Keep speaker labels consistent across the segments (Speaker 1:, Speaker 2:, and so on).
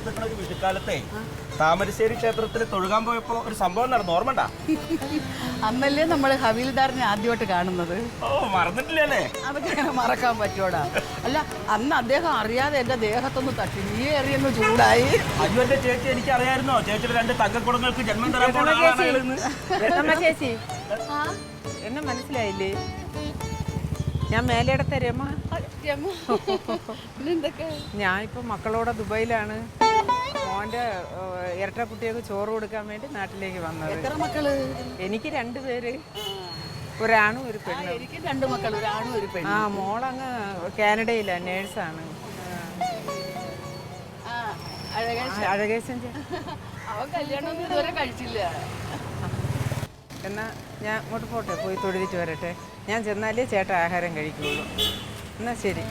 Speaker 1: നിൽക്കുന്ന ഒരു വിഷുക്കാലത്തെ താമരശ്ശേരി ക്ഷേത്രത്തിൽ തൊഴുകാൻ പോയപ്പോ ഒരു സംഭവം നടന്നു, ഓർമ്മണ്ടാ?
Speaker 2: അന്നല്ലേ നമ്മൾ ഹവീൽദാറിനെ ആദ്യമായിട്ട് കാണുന്നത്.
Speaker 1: ഓ, മറന്നിട്ടില്ലേ?
Speaker 2: അതൊക്കെ മറക്കാൻ പറ്റൂടാ? അല്ല, അന്ന് അദ്ദേഹം അറിയാതെ എന്റെ ദേഹത്തൊന്ന് തട്ടി, നീ എറിയൊന്ന് ചൂടായി.
Speaker 1: അയ്യോ, എന്റെ ചേച്ചി എനിക്ക് അറിയായിരുന്നോ? ചേച്ചിയുടെ 2 തങ്കക്കുടങ്ങൾക്ക് ജന്മം തരാൻ പോകുന്ന
Speaker 3: ചേച്ചി എന്നെ മനസ്സിലായില്ലേ? ഞാൻ മേലേടത്തെ രമ. ഞാൻ ഇപ്പൊ മക്കളോടെ ദുബായിലാണ്. മോന്റെ ഇരട്ട കുട്ടികൾക്ക് ചോറ് കൊടുക്കാൻ വേണ്ടി നാട്ടിലേക്ക് വന്നത്.
Speaker 2: എത്ര മക്കള്?
Speaker 3: എനിക്ക് 2 പേര്, ഒരാണും ഒരു പെണ്ണും.
Speaker 2: എനിക്ക് 2 മക്കൾ, ഒരാണും ഒരു പെണ്ണും.
Speaker 3: ആ, മോളങ്ങ് കാനഡയിലാണ്, നേഴ്സാണ്. അഴകേശൻ.
Speaker 2: അവൻ കല്യാണം ഇതുവരെ കഴിച്ചില്ല.
Speaker 3: എന്നാ ഞാൻ അങ്ങോട്ട് പോട്ടെ, പോയി തൊഴുതിട്ട് വരട്ടെ. ഞാൻ ചെന്നാലേ ചേട്ടൻ ആഹാരം കഴിക്കുള്ളൂ. എന്നാ ശരി.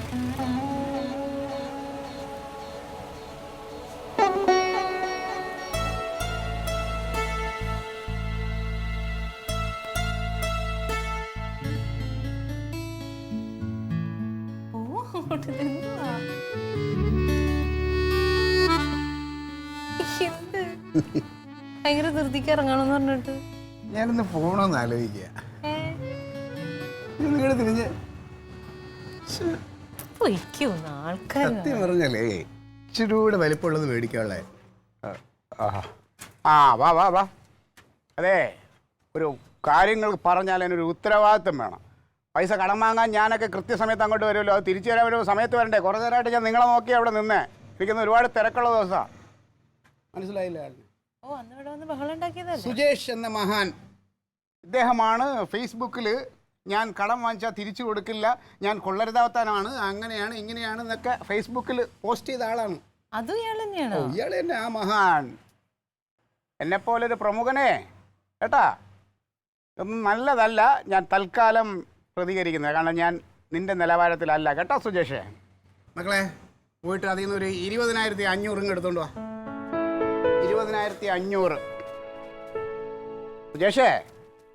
Speaker 4: ഭയങ്കര ധൃതിക്ക് ഇറങ്ങണമെന്ന് പറഞ്ഞിട്ട്
Speaker 5: ഞാനൊന്ന് പോകണമെന്ന് ആലോചിക്കുക. നിങ്ങൾ തിരിഞ്ഞ്
Speaker 4: ആൾക്കാർ
Speaker 5: സത്യം പറഞ്ഞാലേ ഇച്ചിരി കൂടെ വലിപ്പമുള്ളത് മേടിക്കാനുള്ളേ.
Speaker 6: ആ, വാ വാ വാ. അതെ, ഒരു കാര്യങ്ങൾ പറഞ്ഞാൽ അതിനൊരു ഉത്തരവാദിത്വം വേണം. പൈസ കടം വാങ്ങാൻ ഞാനൊക്കെ കൃത്യസമയത്ത് അങ്ങോട്ട് വരുമല്ലോ, അത് തിരിച്ചു തരാൻ ഒരു സമയത്ത് വരണ്ടേ? കുറേ നേരമായിട്ട് ഞാൻ നിങ്ങളെ നോക്കി അവിടെ നിന്നേ ഇരിക്കുന്ന ഒരുപാട് തിരക്കുള്ള ദിവസമാണ്. മനസ്സിലായില്ല? സുജേഷ് എന്ന മഹാൻ ഇദ്ദേഹമാണ് ഫേസ്ബുക്കിൽ ഞാൻ കടം വാങ്ങിച്ചാൽ തിരിച്ചു കൊടുക്കില്ല, ഞാൻ കൊള്ളരുതാവത്താനാണ്, അങ്ങനെയാണ് ഇങ്ങനെയാണ് എന്നൊക്കെ ഫേസ്ബുക്കിൽ പോസ്റ്റ് ചെയ്ത ആളാണ്.
Speaker 4: അതും ഇയാൾ തന്നെയാണോ?
Speaker 6: ഇയാൾ തന്നെ ആ മഹാൻ. എന്നെപ്പോലൊരു പ്രമുഖനെ കേട്ടാ ഒന്നും നല്ലതല്ല ഞാൻ തൽക്കാലം പ്രതികരിക്കുന്നത്. കാരണം ഞാൻ നിന്റെ നിലവാരത്തിലല്ല കേട്ടോ സുജേഷേ. മക്കളെ പോയിട്ട് അതിൽ നിന്ന് ഒരു 20,500 എടുത്തോണ്ട് വാ. 20,500. സുജേഷേ,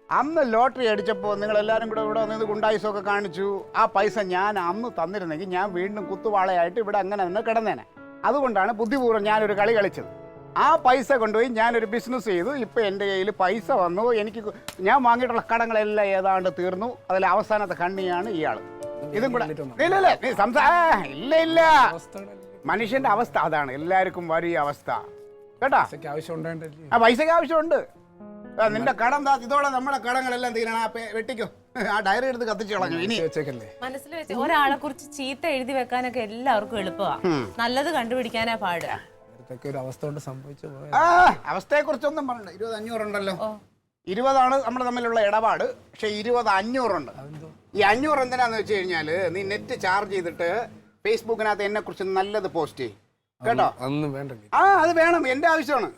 Speaker 6: അന്ന് ലോട്ടറി അടിച്ചപ്പോൾ നിങ്ങളെല്ലാവരും കൂടെ ഇവിടെ വന്നത് ഗുണ്ടായുസമൊക്കെ കാണിച്ചു. ആ പൈസ ഞാൻ അന്ന് തന്നിരുന്നെങ്കിൽ ഞാൻ വീണ്ടും കുത്തുവാളയായിട്ട് ഇവിടെ അങ്ങനെ നിന്ന് കിടന്നേനെ. അതുകൊണ്ടാണ് ബുദ്ധിപൂർവ്വം ഞാനൊരു കളി കളിച്ചത്. ആ പൈസ കൊണ്ടുപോയി ഞാനൊരു ബിസിനസ് ചെയ്തു. ഇപ്പോൾ എൻ്റെ കയ്യിൽ പൈസ വന്നു. എനിക്ക് ഞാൻ വാങ്ങിയിട്ടുള്ള കടങ്ങളെല്ലാം ഏതാണ്ട് തീർന്നു. അതിൽ അവസാനത്തെ കണ്ണിയാണ് ഇയാൾ. ഇതും കൂടെ ഇല്ല ഇല്ല ഇല്ല മനുഷ്യൻ്റെ അവസ്ഥ അതാണ്. എല്ലാവർക്കും വലിയ അവസ്ഥ കേട്ടാ. ആ പൈസക്ക് ആവശ്യമുണ്ട്. നിന്റെ കടം ഇതോടെ നമ്മുടെ കടങ്ങളെല്ലാം തീരണം. ആ വെട്ടിക്കോ, ആ ഡയറി എടുത്ത് കത്തിച്ചു കളഞ്ഞു. ഇനി
Speaker 4: മനസ്സിൽ വെച്ച് ഒരാളെ കുറിച്ച് ചീത്ത എഴുതി വെക്കാനൊക്കെ എല്ലാവർക്കും എളുപ്പമാണ്, നല്ലത് കണ്ടുപിടിക്കാനാ പാട്.
Speaker 6: അവസ്ഥയെ കുറിച്ചൊന്നും പറഞ്ഞില്ല. 20,500 ഉണ്ടല്ലോ. 20 നമ്മുടെ തമ്മിലുള്ള ഇടപാട്. പക്ഷെ 20,500 ഈ 500 എന്തിനാന്ന് വെച്ച് കഴിഞ്ഞാല് നീ നെറ്റ് ചാർജ് ചെയ്തിട്ട് ഫേസ്ബുക്കിനകത്ത് എന്നെ കുറിച്ച് നല്ലത് പോസ്റ്റ് ചെയ്യും കേട്ടോ. ആ, അത് വേണം, എന്റെ ആവശ്യമാണ്.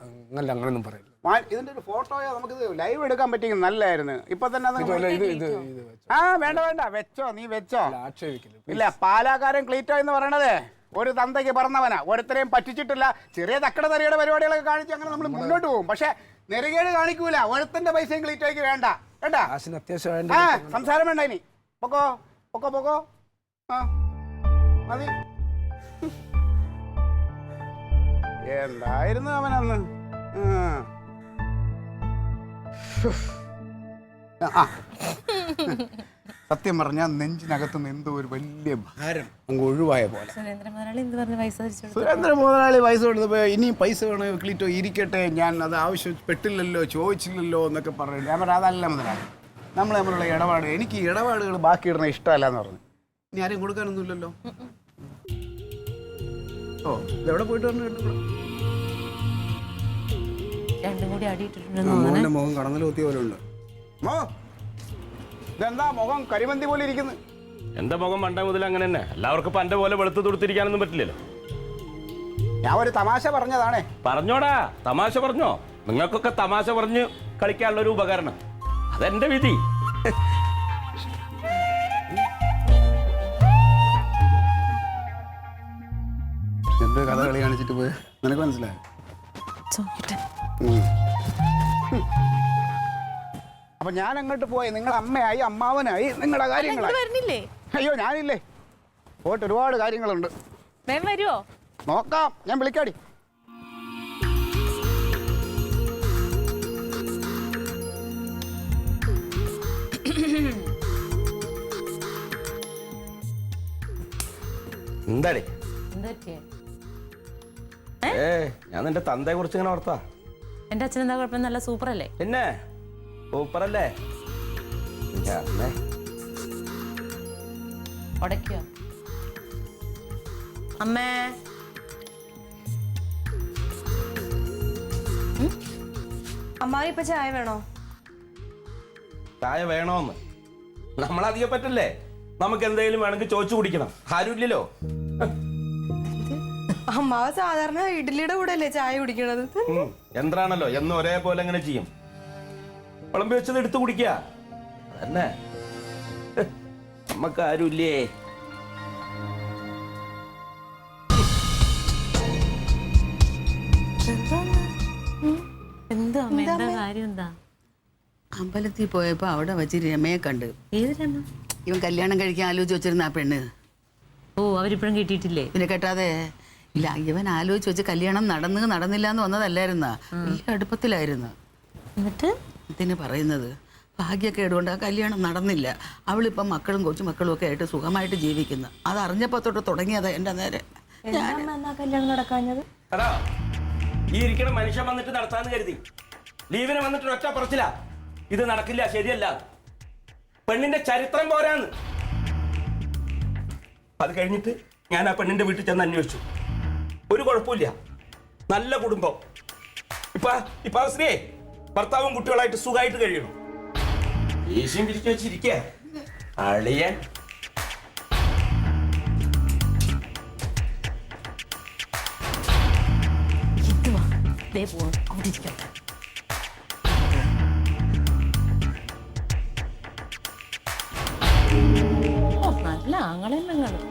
Speaker 6: ഇതിന്റെ ഒരു ഫോട്ടോയോ നമുക്ക് ലൈവ് എടുക്കാൻ പറ്റിയെങ്കിൽ നല്ലായിരുന്നു. ഇപ്പൊ തന്നെ ആ വേണ്ട വേണ്ട, വെച്ചോ, നീ വെച്ചോ. ഇല്ല, പാലാക്കാരൻ ക്ലീറ്റോ എന്ന് പറയണതേ ഒരു തന്തയ്ക്ക് പറഞ്ഞവനാ. ഒരുത്തരെയും പറ്റിച്ചിട്ടില്ല. ചെറിയ തക്കട തറിയുടെ പരിപാടികളൊക്കെ കാണിച്ച് അങ്ങനെ നമ്മൾ മുന്നോട്ട് പോകും. പക്ഷെ നെറുകേട് കാണിക്കൂല. ഒരുത്തന്റെ പൈസയും ക്ലീറ്റോയ്ക്ക് വേണ്ട കേട്ടാ. ആ, സംസാരം വേണ്ട ഇനി. പൊക്കോ പൊക്കോ പൊക്കോ. ആ മതി. എന്തായിരുന്നു അവനന്ന്? സത്യം പറഞ്ഞാൽ നെഞ്ചിനകത്തുനിന്ന് എന്തോ ഒരു വലിയ ഭാരം അങ്ങ് ഒഴിവായ പോലെ. സുരേന്ദ്ര മുതലാളി പൈസ കൊടുത്തപ്പോ ഇനിയും പൈസ വേണോ ക്ലീറ്റോ, ഇരിക്കട്ടെ, ഞാൻ അത് ആവശ്യപ്പെട്ടില്ലല്ലോ, ചോദിച്ചില്ലല്ലോ എന്നൊക്കെ പറഞ്ഞു. ഞാൻ പറഞ്ഞു അതല്ല മുതലാളി, നമ്മൾ തമ്മിലുള്ള ഇടപാട്, എനിക്ക് ഇടപാടുകൾ ബാക്കി ഇടുന്ന ഇഷ്ടമല്ല എന്ന് പറഞ്ഞു. ഇനി ആരെയും കൊടുക്കാനൊന്നുമില്ലല്ലോ. ഓ, ഇതെവിടെ പോയിട്ട് പറഞ്ഞു?
Speaker 4: രണ്ടും കൂടി അടിയിട്ടിട്ടുണ്ട്.
Speaker 6: മുഖം കടന്നൽ കുത്തിയ പോലെ ഉണ്ട്. ഇതെന്താ മുഖം കരിമന്തി പോലെ ഇരിക്കുന്നു?
Speaker 1: എന്റെ മുഖം പണ്ടേ മുതൽ അങ്ങനെ തന്നെ. എല്ലാവർക്കും ഇപ്പൊ എന്റെ പോലെ വെളുത്ത് തൊടുത്തിരിക്കാനൊന്നും പറ്റില്ലല്ലോ.
Speaker 6: ഞാൻ ഒരു തമാശ പറഞ്ഞതാണേ.
Speaker 1: പറഞ്ഞോടാ, തമാശ പറഞ്ഞോ. നിങ്ങൾക്കൊക്കെ തമാശ പറഞ്ഞ് കളിക്കാനുള്ള ഒരു ഉപകരണം, അതെന്റെ വിധി.
Speaker 6: എന്ത് കഥ കളി കാണിച്ചിട്ട് പോയി നിനക്ക് മനസ്സിലായോ? അപ്പൊ ഞാൻ അങ്ങോട്ട് പോയി, നിങ്ങൾ അമ്മയായി അമ്മാവനായി നിങ്ങളുടെ കാര്യങ്ങളായി. അയ്യോ ഞാനില്ലേ, പോയിട്ട് ഒരുപാട് കാര്യങ്ങളുണ്ട്.
Speaker 4: വരുമോ?
Speaker 6: നോക്കാം, ഞാൻ വിളിക്കാടി.
Speaker 1: എന്താടേ?
Speaker 4: എന്താ പറ്റിയേ?
Speaker 1: ഞാൻ നിന്റെ തന്തയെ കുറിച്ച് ഇങ്ങനെ ഓർത്താ.
Speaker 4: എന്റെ അച്ഛൻ എന്താ കുഴപ്പം? നല്ല സൂപ്പർ അല്ലേ?
Speaker 1: പിന്നെ സൂപ്പറല്ലേ?
Speaker 4: ഉടയ്ക്കോ അമ്മേ?
Speaker 7: അമ്മായി ഇപ്പൊ ചായ വേണോ?
Speaker 1: ചായ വേണോന്ന് നമ്മളധികം പറ്റല്ലേ? നമുക്ക് എന്തെങ്കിലും വേണമെങ്കിൽ ചോദിച്ചു കുടിക്കണം. ആരുമില്ലല്ലോ.
Speaker 7: അമ്മാവ് സാധാരണ ഇഡ്ഡലിയുടെ കൂടെ അല്ലേ ചായ കുടിക്കണത്?
Speaker 1: യന്ത്രാണല്ലോ, എന്നും ഒരേപോലെ അങ്ങനെ ചെയ്യും. വിളമ്പി വെച്ചത് എടുത്തു കുടിക്കുക അതന്നെ. നമുക്ക് ആരുമില്ലേ?
Speaker 4: എന്താ അമ്മ? എന്താ കാര്യം? എന്താ?
Speaker 2: അമ്പലത്തിൽ പോയപ്പോ അവിടെ വെച്ച് രമയെ കണ്ട്.
Speaker 4: ഏത് രമ?
Speaker 2: ഇവൻ കല്യാണം കഴിക്കാൻ ആലോചിച്ച് വെച്ചിരുന്ന ആ പെണ്ണ്.
Speaker 4: ഓ, അവരിപ്പോഴും കിട്ടിയിട്ടില്ലേ?
Speaker 2: പിന്നെ കേട്ടാതെ ഇല്ല, ഇവൻ ആലോചിച്ച് വെച്ച് കല്യാണം നടന്നില്ല എന്ന് വന്നതല്ലായിരുന്ന, വലിയ അടുപ്പത്തിലായിരുന്നു.
Speaker 4: എന്നിട്ട്
Speaker 2: ഇതിന് പറയുന്നത് ഭാഗ്യക്കേടുകൊണ്ട് ആ കല്യാണം നടന്നില്ല. അവളിപ്പം മക്കളും കൊച്ചുമക്കളും ഒക്കെ ആയിട്ട് സുഖമായിട്ട് ജീവിക്കുന്നു. അത് അറിഞ്ഞപ്പോ തൊട്ട് തുടങ്ങിയതാ എന്റെ നേരെ.
Speaker 7: കല്യാണം നടക്കാഞ്ഞത്?
Speaker 1: എടാ, ഈ ഇരിക്കണ മനുഷ്യൻ വന്നിട്ട് നടത്താന്ന് കരുതി ലീവിന് വന്നിട്ട് ഒറ്റ പറച്ചില്ല, ഇത് നടക്കില്ല, ശരിയല്ല. പെണ്ണിന്റെ ചരിത്രം പോരാന്ന്. അത് കഴിഞ്ഞിട്ട് ഞാൻ ആ പെണ്ണിന്റെ വീട്ടിൽ ചെന്ന് അന്വേഷിച്ചു. ഒരു കുഴപ്പമില്ല, നല്ല കുടുംബം. ഇപ്പൊ സ്ത്രീ ഭർത്താവും കുട്ടികളായിട്ട് സുഖമായിട്ട് കഴിയണം. ഏഷ്യം പിരിച്ചു വെച്ചിരിക്കുക അളിയൻ.
Speaker 4: അവിടെ ഇരിക്കട്ടെ. നല്ല ആങ്ങളെയും പെങ്ങളും.